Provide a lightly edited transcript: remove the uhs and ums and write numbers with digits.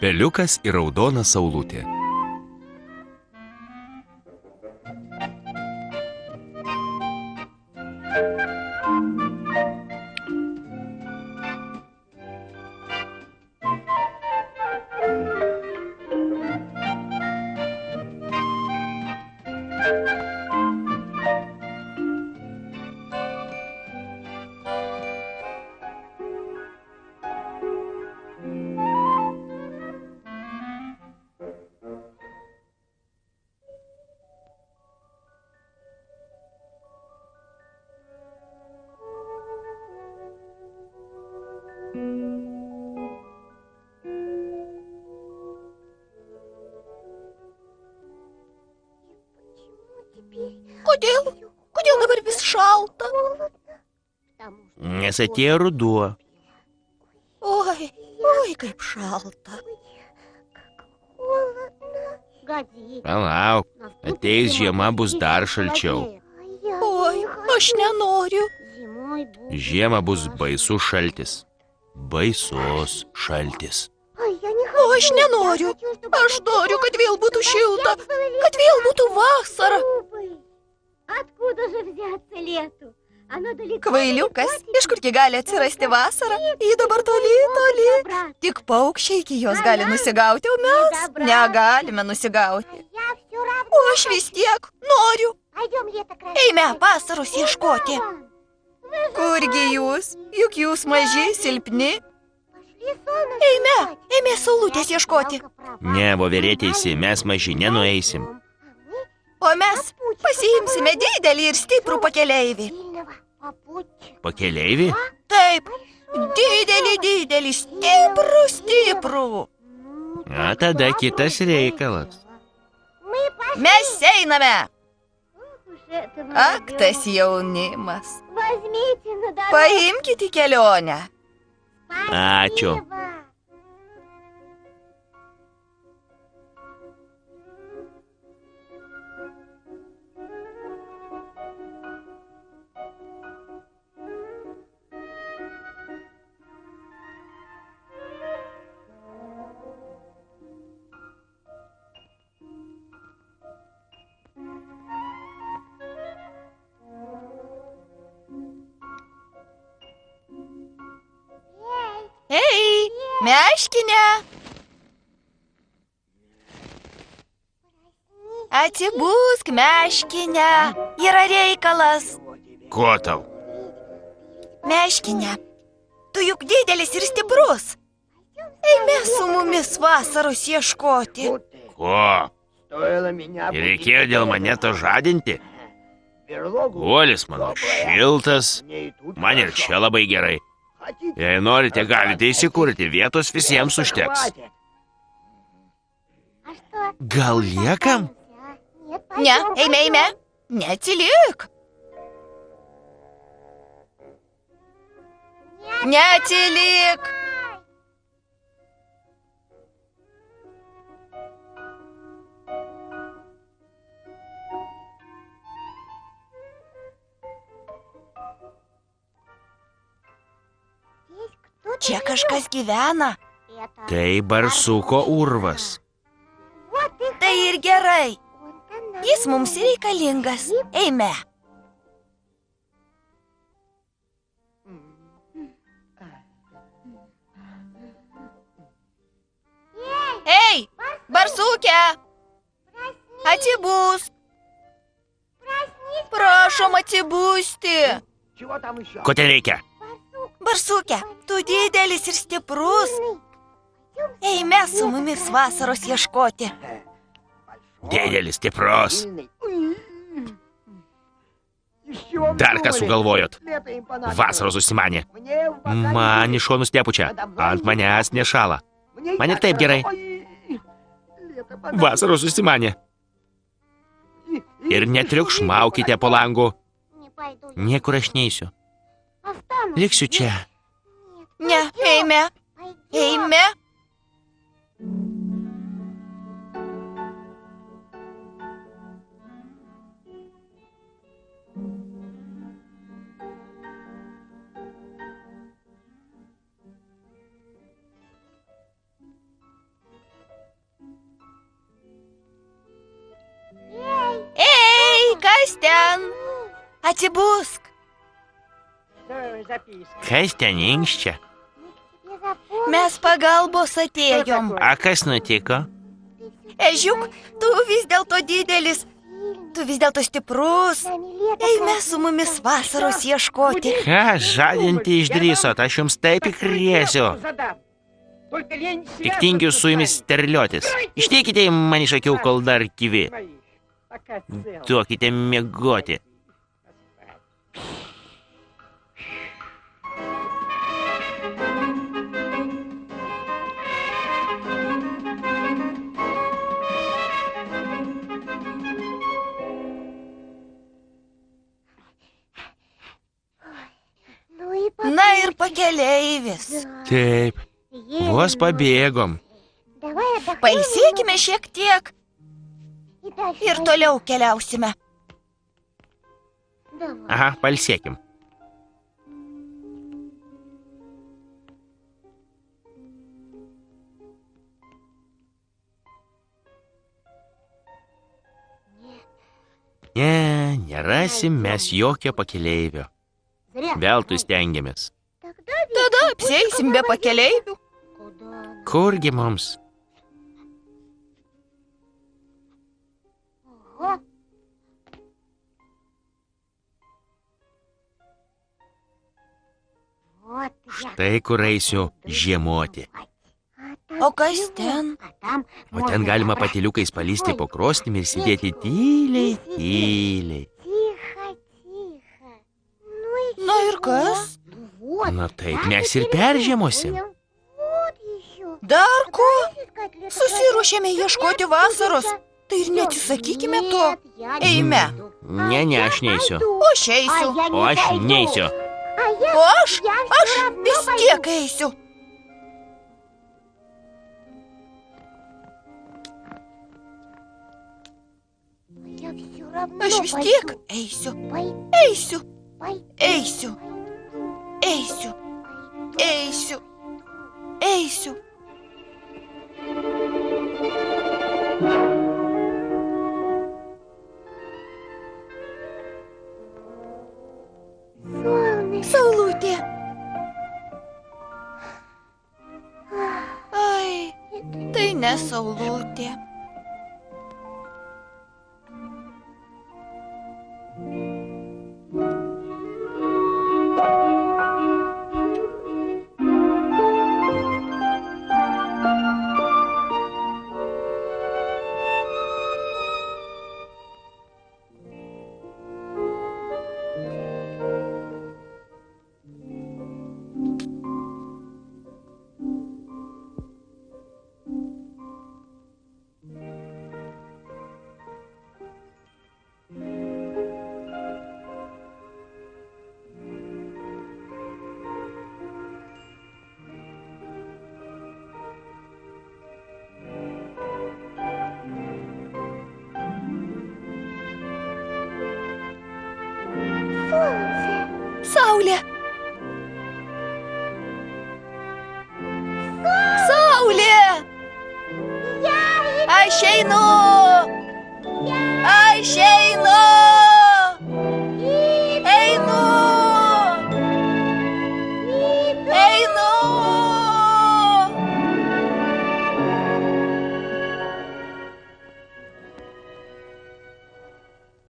Peliukas ir raudona saulutė. Kodėl dabar vis šalta? Nes atėjo ruduo. Oi, kaip šalta. Palauk, ateis žiema bus dar šalčiau. Oi, aš nenoriu. Žiemą bus baisus šaltis. Baisus šaltis. O aš nenoriu. Aš noriu, kad vėl būtų šilta, kad vėl būtų vasara. Kvailiukas, iš kurgi gali atsirasti vasara? Ji dabar toli. Tik paukščiai iki jos gali nusigauti, o mes negalime nusigauti. O aš vis tiek noriu. Eime vasaros ieškoti. Kurgi jūs? Juk jūs maži, silpni. Eime saulutės ieškoti. Ne, voverėteisi, mes maži nenueisim. O mes pasiimsime didelį ir stiprų pakeleivį. Pakeleivį? Taip, didelį, stiprų. A, tada kitas reikalas. Mes einame. Ak, tas jaunimas. Paimkite į kelionę. Ačiū. Ei, meškinė. Atsibusk, meškinė. Yra reikalas. Ko tau? Meškinė, tu juk didelis ir stiprus. Eime su mumis vasaros ieškoti. Ko? Ir reikėjo dėl mane to žadinti? Guolis mano šiltas, man ir čia labai gerai. Jei norite, galite įsikurti, vietos visiems užteks. Gal liekam? Ne, eime. Neatsilik. Neatsilik. Čia kažkas gyvena. Tai barsuko urvas. Tai ir gerai. Jis mums reikalingas. Eime. Ei, barsukė. Atsibusk. Prašom atsibusti. Ko ten reikia? Barsukė, tu didelis ir stiprus. Eime su mumis vasaros ieškoti. Didelis, stiprus. Dar ką sugalvojot? Vasaros užsimanė. Man iš šonų nepučia, ant manęs nešala. Man ir taip gerai. Vasaros užsimanė. Ir netriukšmaukite po langu. Niekur aš neisiu. Liksiu čia. Ne, eime. Eime. Atsibusk. Kas ten inkščia? Mes pagalbos atėjom. A kas nutiko? Ežiuk, tu vis dėlto didelis. Tu vis dėlto stiprus. Eime su mumis vasaros ieškoti. Ką žadinti išdrįsot, aš jums taip įkrėsiu. Tik tingiu su jumis sterliotis. Išteikite man iš akių, kol dar gyvi. Duokite miegoti. Na ir pakeleivis. Taip, vos pabėgom. Pailsėkime šiek tiek ir toliau keliausime. Aha, pailsėkim. Ne, nerasim mes jokio pakeleivio. Veltui stengiamės. Tada apsieisim be pakeleivių. Kurgi mums? Štai kur eisiu žiemoti. O kas ten? O ten galima patyliukais palysti po krosnimi ir sėdėti tyliai, tyliai. Na ir kas? Na taip, mes ir peržiemosim. Dar ko? Susiruošėme ieškoti vasaros. Tai ir neatsisakykime to. Eime. Ne, aš neisiu. O aš eisiu. O aš neisiu. O aš vis tiek eisiu. Aš vis tiek eisiu. Eisiu. Eisiu. Eisiu. Eisiu. Eisiu. Saulutė. Ai, tai ne saulutė. Saulė. Saulė. Aš einu.